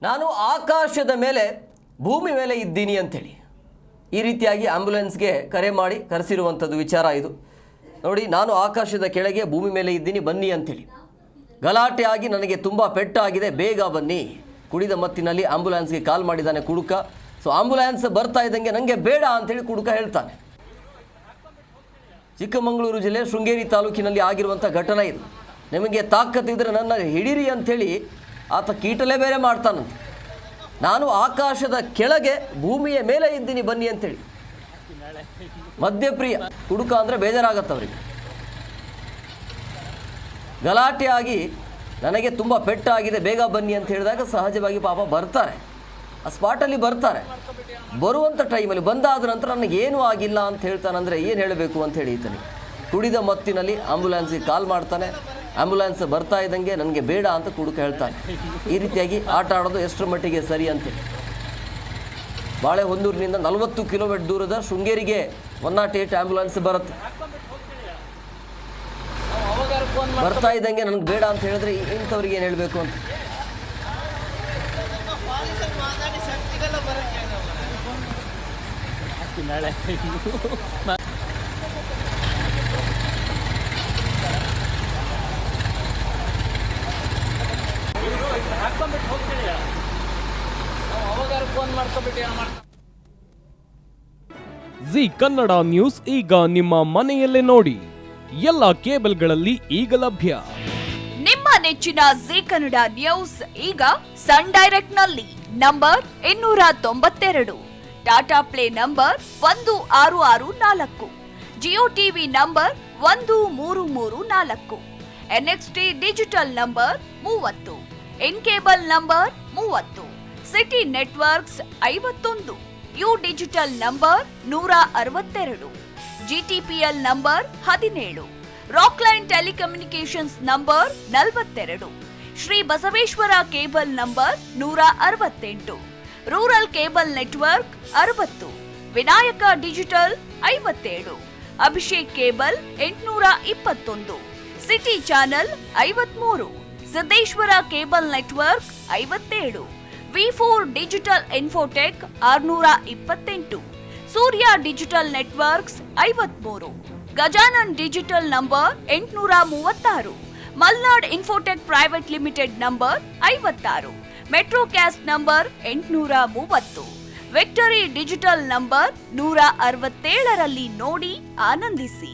ನಾನು ಆಕಾಶದ ಮೇಲೆ ಭೂಮಿ ಮೇಲೆ ಇದ್ದೀನಿ ಅಂತೇಳಿ ಈ ರೀತಿಯಾಗಿ ಆಂಬ್ಯುಲೆನ್ಸ್ಗೆ ಕರೆ ಮಾಡಿ ಕರೆಸಿರುವಂಥದ್ದು ವಿಚಾರ ಇದು ನೋಡಿ. ನಾನು ಆಕಾಶದ ಕೆಳಗೆ ಭೂಮಿ ಮೇಲೆ ಇದ್ದೀನಿ ಬನ್ನಿ ಅಂತೇಳಿ ಗಲಾಟೆ ಆಗಿ ನನಗೆ ತುಂಬ ಪೆಟ್ಟಾಗಿದೆ ಬೇಗ ಬನ್ನಿ. ಕುಡಿದ ಮತ್ತಿನಲ್ಲಿ ಆಂಬ್ಯುಲೆನ್ಸ್ಗೆ ಕಾಲ್ ಮಾಡಿದ್ದಾನೆ ಕುಡುಕ. ಸೊ ಆಂಬ್ಯುಲೆನ್ಸ್ ಬರ್ತಾ ಇದ್ದಂಗೆ ನನಗೆ ಬೇಡ ಅಂತೇಳಿ ಕುಡುಕ ಹೇಳ್ತಾನೆ. ಚಿಕ್ಕಮಗಳೂರು ಜಿಲ್ಲೆ ಶೃಂಗೇರಿ ತಾಲೂಕಿನಲ್ಲಿ ಆಗಿರುವಂಥ ಘಟನೆ ಇದು. ನಿಮಗೆ ತಾಕತ್ತಿದ್ರೆ ನನ್ನ ಹಿಡೀರಿ ಅಂಥೇಳಿ ಆತ ಕೀಟಲೆ ಬೇರೆ ಮಾಡ್ತಾನಂತೆ. ನಾನು ಆಕಾಶದ ಕೆಳಗೆ ಭೂಮಿಯ ಮೇಲೆ ಇದ್ದೀನಿ ಬನ್ನಿ ಅಂತೇಳಿ. ಮದ್ಯಪ್ರಿಯ ಕುಡುಕ ಅಂದರೆ ಬೇಜಾರಾಗತ್ತವ್ರಿಗೆ. ಗಲಾಟೆ ಆಗಿ ನನಗೆ ತುಂಬ ಪೆಟ್ಟಾಗಿದೆ ಬೇಗ ಬನ್ನಿ ಅಂತ ಹೇಳಿದಾಗ ಸಹಜವಾಗಿ ಪಾಪ ಬರ್ತಾರೆ, ಆ ಸ್ಪಾಟಲ್ಲಿ ಬರ್ತಾರೆ. ಬರುವಂಥ ಟೈಮಲ್ಲಿ ಬಂದಾದ ನಂತರ ನನಗೇನೂ ಆಗಿಲ್ಲ ಅಂತ ಹೇಳ್ತಾನಂದರೆ ಏನು ಹೇಳಬೇಕು ಅಂತ ಹೇಳಿ ಈತನಿಗೆ ಕುಡಿದ ಮತ್ತಿನಲ್ಲಿ ಆಂಬ್ಯುಲೆನ್ಸ್ಗೆ ಕಾಲ್ ಮಾಡ್ತಾನೆ. ಆಂಬ್ಯುಲೆನ್ಸ್ ಬರ್ತಾ ಇದ್ದಂಗೆ ನನಗೆ ಬೇಡ ಅಂತ ಕುಡುಕ ಹೇಳ್ತಾನೆ. ಈ ರೀತಿಯಾಗಿ ಆಟ ಆಡೋದು ಎಷ್ಟರ ಮಟ್ಟಿಗೆ ಸರಿ ಅಂತೇಳಿ. ಬಾಳೆಹೊನ್ನೂರಿನಿಂದ 40 ಕಿಲೋಮೀಟರ್ ದೂರದ ಶೃಂಗೇರಿಗೆ 108 ಆಂಬ್ಯುಲೆನ್ಸ್ ಬರುತ್ತೆ. ಬರ್ತಾ ಇದ್ದಂಗೆ ನನಗೆ ಬೇಡ ಅಂತ ಹೇಳಿದ್ರೆ ಇಂಥವ್ರಿಗೆ ಏನು ಹೇಳಬೇಕು ಅಂತ. ಜಿ ಕನ್ನಡ ನ್ಯೂಸ್ ಈಗ ನಿಮ್ಮ ಮನೆಯಲ್ಲೇ ನೋಡಿ. ಎಲ್ಲ ಕೇಬಲ್ಗಳಲ್ಲಿ ಈಗ ಲಭ್ಯ. ನಿಮ್ಮ ನೆಚ್ಚಿನ ಜಿ ಕನ್ನಡ ನ್ಯೂಸ್ ಈಗ ಸನ್ ಡೈರೆಕ್ಟ್ ನಲ್ಲಿ number 292, Tata play number 1664, Jio TV number 1334, NXT digital number 30, in cable number 30, city networks 51, U digital number 162, GTPL number 17, Rockline telecommunications number 42, Shri Basaveshwara cable number 168, rural cable network 60, Vinayaka digital 57, Abhishek cable 821, city channel 53, Siddeshwara cable network 57, V4 digital Infotech 628, Surya digital networks 53, Gajanan digital number 836, Malnad Infotech Private Limited number 56, Metrocast number 830, Victory Digital number 167ರಲ್ಲಿ ನೋಡಿ ಆನಂದಿಸಿ.